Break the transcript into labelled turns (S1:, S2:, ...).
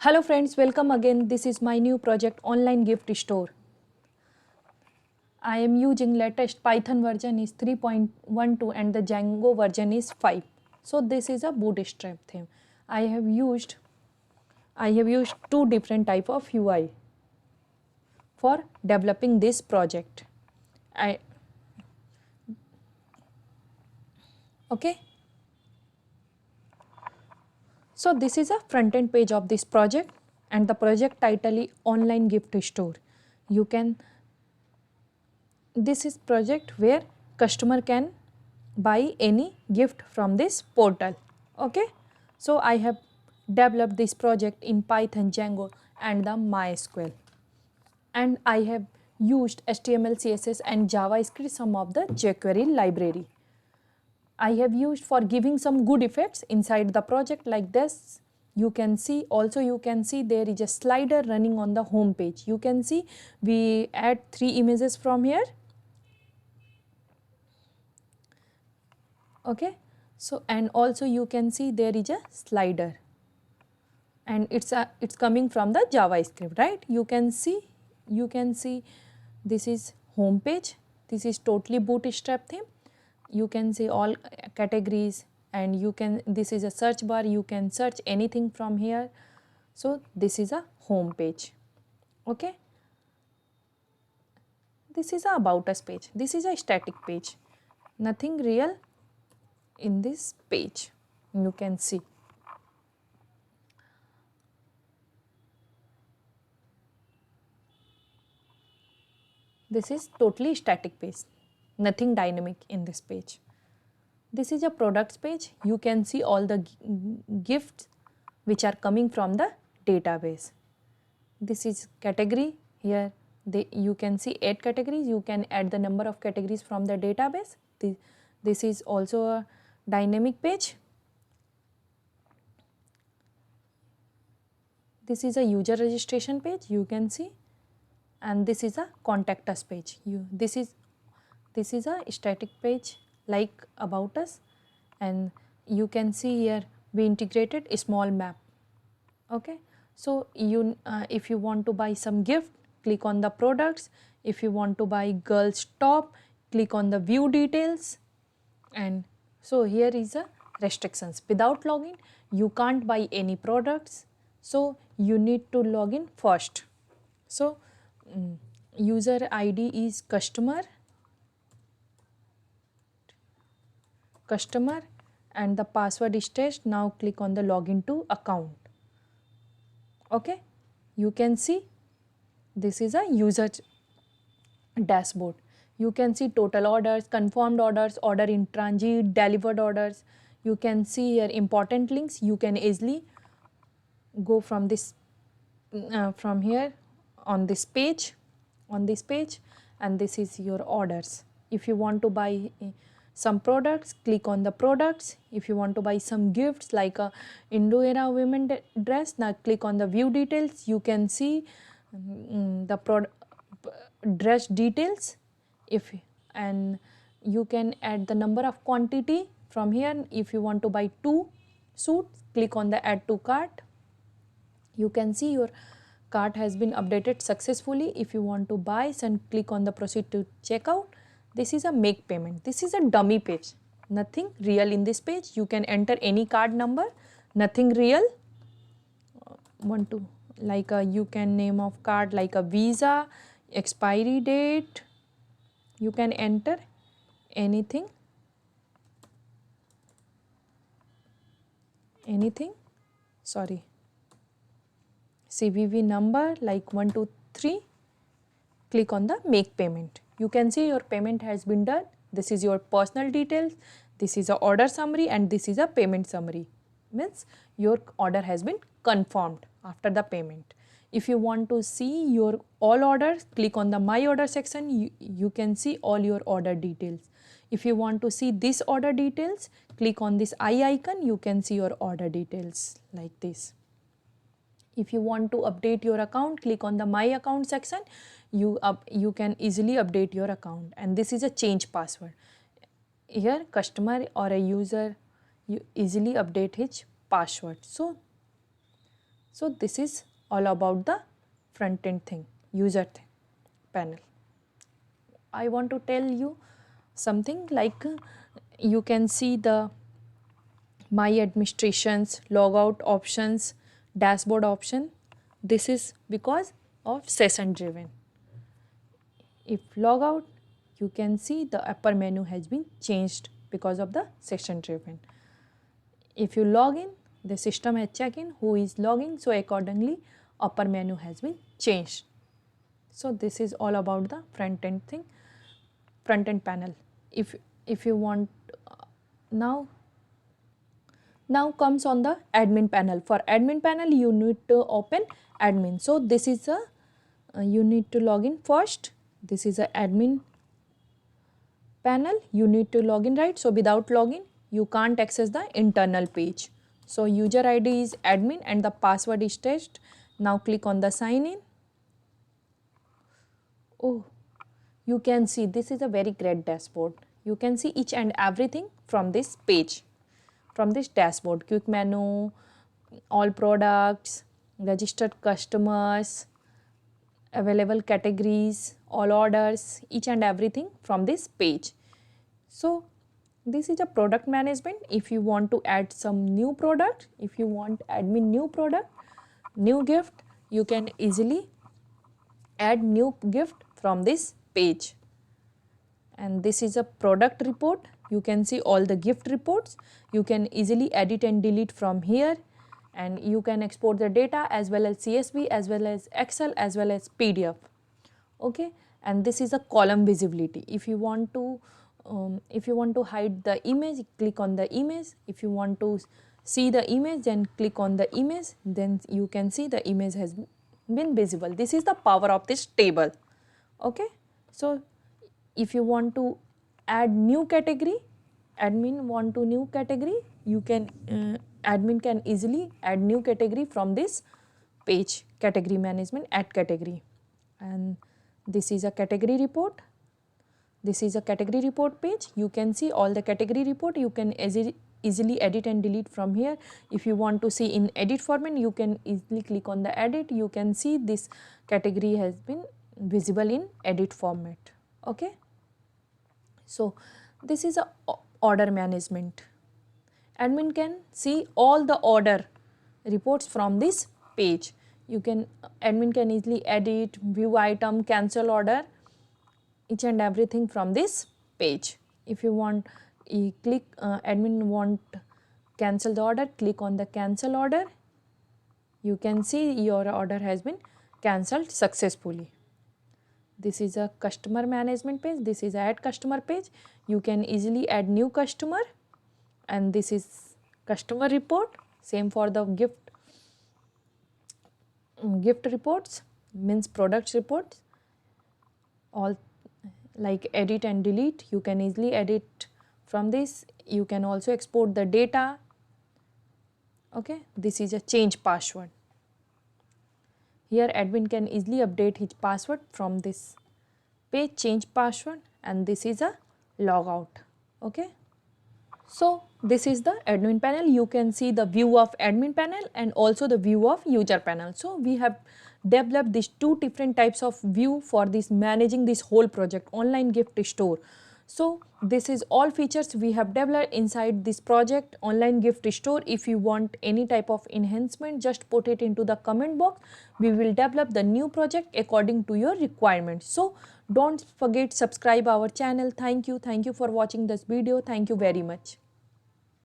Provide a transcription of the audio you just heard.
S1: Hello friends, welcome again. This is my new project online gift store. I am using latest Python version is 3.12 and the Django version is 5. So this is a bootstrap theme. I have used two different type of UI for developing this project. Okay. So this is a front end page of this project and the project title is online gift store. This is project where customer can buy any gift from this portal. Okay. So I have developed this project in Python, Django and the MySQL. And I have used HTML, CSS and JavaScript, some of the jQuery library. I have used for giving some good effects inside the project like this. You can see there is a slider running on the home page. You can see we add 3 images from here. Okay. So and also you can see there is a slider and it's coming from the JavaScript, right? You can see this is home page. This is totally bootstrap theme. You can see all categories and this is a search bar. You can search anything from here. So this is a home page. Okay. This is a about us page. This is a static page. Nothing real in this page. You can see. This is totally static page. Nothing dynamic in this page. This is a products page. You can see all the gifts which are coming from the database. This is category. Here you can see 8 categories. You can add the number of categories from the database. This is also a dynamic page. This is a user registration page. You can see, and this is a contact us page. This is a static page like about us, and you can see here we integrated a small map. Okay. So if you want to buy some gift, click on the products. If you want to buy girls top, click on the view details. And so here is a restrictions. Without login, you can't buy any products. So you need to log in first. So user ID is customer and the password is test. Now click on the login to account. Okay. You can see this is a user dashboard. You can see total orders, confirmed orders, order in transit, delivered orders. You can see here important links. You can easily go from this from here on this page, and this is your orders. If you want to buy some products, click on the products. If you want to buy some gifts like a Indo-era women dress, now click on the view details. You can see the dress details. And you can add the number of quantity from here. If you want to buy 2 suits, click on the add to cart. You can see your cart has been updated successfully. If you want to buy, then click on the proceed to checkout. This is a make payment. This is a dummy page. Nothing real in this page. You can enter any card number. Nothing real. You can name of card like a Visa, expiry date. You can enter anything. Sorry. CVV number like 123. Click on the make payment. You can see your payment has been done. This is your personal details. This is a order summary and this is a payment summary. Means your order has been confirmed after the payment. If you want to see your all orders, click on the my order section. You can see all your order details. If you want to see this order details, click on this eye icon. You can see your order details like this. If you want to update your account, click on the my account section. You can easily update your account, and this is a change password. Here customer or a user, you easily update his password. So So this is all about the front end thing, user thing, panel. I want to tell you something like you can see the my administrations, logout options, dashboard option. This is because of session driven. If logout, you can see the upper menu has been changed because of the session driven. If you log in, the system has check in who is logging, so accordingly upper menu has been changed. So this is all about the front end thing, front end panel. If you want now comes on the admin panel. For admin panel you need to open admin. So this is a you need to log in first. This is a admin panel, you need to log in, right? So without login you can't access the internal page. So user ID is admin and the password is test. Now click on the sign in. Oh, you can see this is a very great dashboard. You can see each and everything from this page, from this dashboard. Quick menu, all products, registered customers, available categories, all orders, each and everything from this page. So this is a product management. If you want to add some new product, if you want admin new product, new gift, you can easily add new gift from this page. And this is a product report. You can see all the gift reports. You can easily edit and delete from here, and you can export the data as well as CSV, as well as Excel, as well as PDF. Okay, and this is a column visibility. If you want to hide the image, click on the image. If you want to see the image, then click on the image, then you can see the image has been visible. This is the power of this table. Okay, so if you want to add new category, admin want to new category, you can admin can easily add new category from this page, category management, add category. And this is a category report. This is a category report page. You can see all the category report. You can easily edit and delete from here. If you want to see in edit format, you can easily click on the edit. You can see this category has been visible in edit format. Okay, so this is a order management. Admin can see all the order reports from this page. You can admin can easily edit, view item, cancel order, each and everything from this page. If you want, you click admin want cancel the order, click on the cancel order. You can see your order has been cancelled successfully. This is a customer management page. This is add customer page. You can easily add new customer, and this is customer report. Same for the gift reports, means products reports. All like edit and delete, you can easily edit from this. You can also export the data. Okay, this is a change password. Here admin can easily update his password from this page, change password, and this is a logout. Okay, so this is the admin panel. You can see the view of admin panel and also the view of user panel. So we have developed these two different types of view for this managing this whole project, online gift store. So this is all features we have developed inside this project, online gift store. If you want any type of enhancement, just put it into the comment box. We will develop the new project according to your requirements. So don't forget subscribe our channel. Thank you for watching this video. Thank you very much.